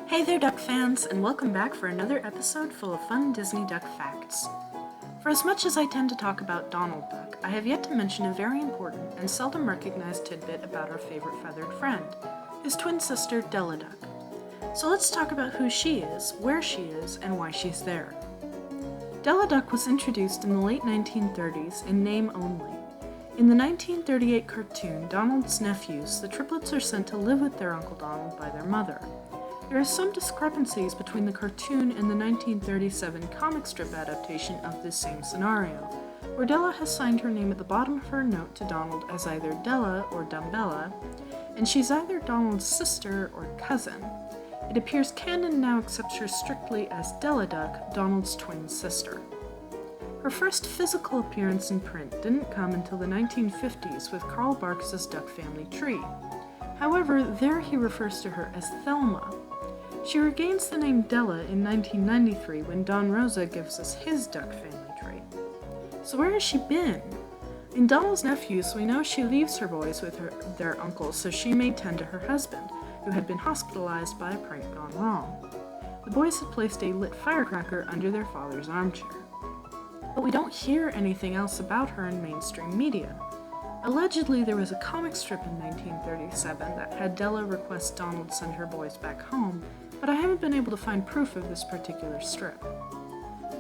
Hey there, Duck fans, and welcome back for another episode full of fun Disney Duck facts. For as much as I tend to talk about Donald Duck, I have yet to mention a very important and seldom recognized tidbit about our favorite feathered friend, his twin sister Della Duck. So let's talk about who she is, where she is, and why she's there. Della Duck was introduced in the late 1930s in name only. In the 1938 cartoon, Donald's nephews, the triplets are sent to live with their Uncle Donald by their mother. There are some discrepancies between the cartoon and the 1937 comic strip adaptation of this same scenario, where Della has signed her name at the bottom of her note to Donald as either Della or Dumbella, and she's either Donald's sister or cousin. It appears Canon now accepts her strictly as Della Duck, Donald's twin sister. Her first physical appearance in print didn't come until the 1950s with Carl Barks's Duck Family Tree. However, there he refers to her as Thelma. She regains the name Della in 1993 when Don Rosa gives us his Duck Family Tree. So where has she been? In Donald's Nephews, we know she leaves her boys with their uncle so she may tend to her husband, who had been hospitalized by a prank gone wrong. The boys had placed a lit firecracker under their father's armchair. But we don't hear anything else about her in mainstream media. Allegedly, there was a comic strip in 1937 that had Della request Donald send her boys back home, but I haven't been able to find proof of this particular strip.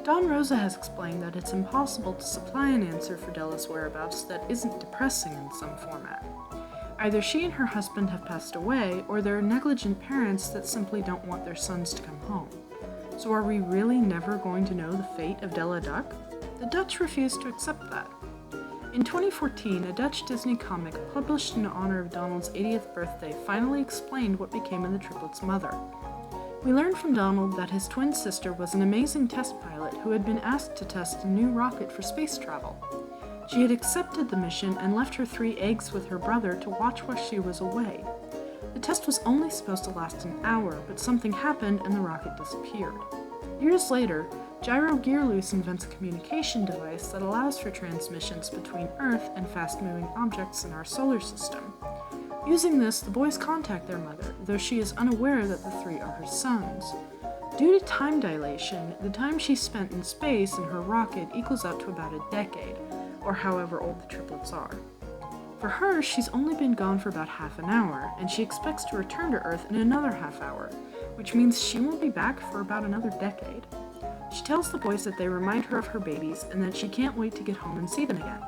Don Rosa has explained that it's impossible to supply an answer for Della's whereabouts that isn't depressing in some format. Either she and her husband have passed away, or there are negligent parents that simply don't want their sons to come home. So are we really never going to know the fate of Della Duck? The Dutch refused to accept that. In 2014, a Dutch Disney comic published in honor of Donald's 80th birthday finally explained what became of the triplets' mother. We learned from Donald that his twin sister was an amazing test pilot who had been asked to test a new rocket for space travel. She had accepted the mission and left her 3 eggs with her brother to watch while she was away. The test was only supposed to last an hour, but something happened and the rocket disappeared. Years later, Gyro Gearloose invents a communication device that allows for transmissions between Earth and fast-moving objects in our solar system. Using this, the boys contact their mother, though she is unaware that the 3 are her sons. Due to time dilation, the time she spent in space in her rocket equals out to about a decade, or however old the triplets are. For her, she's only been gone for about half an hour, and she expects to return to Earth in another half hour, which means she won't be back for about another decade. She tells the boys that they remind her of her babies and that she can't wait to get home and see them again.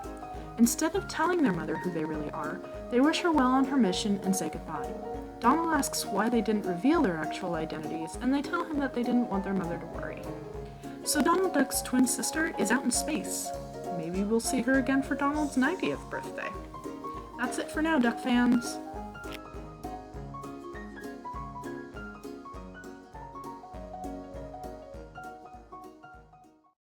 Instead of telling their mother who they really are, they wish her well on her mission and say goodbye. Donald asks why they didn't reveal their actual identities, and they tell him that they didn't want their mother to worry. So Donald Duck's twin sister is out in space. Maybe we'll see her again for Donald's 90th birthday. That's it for now, Duck fans.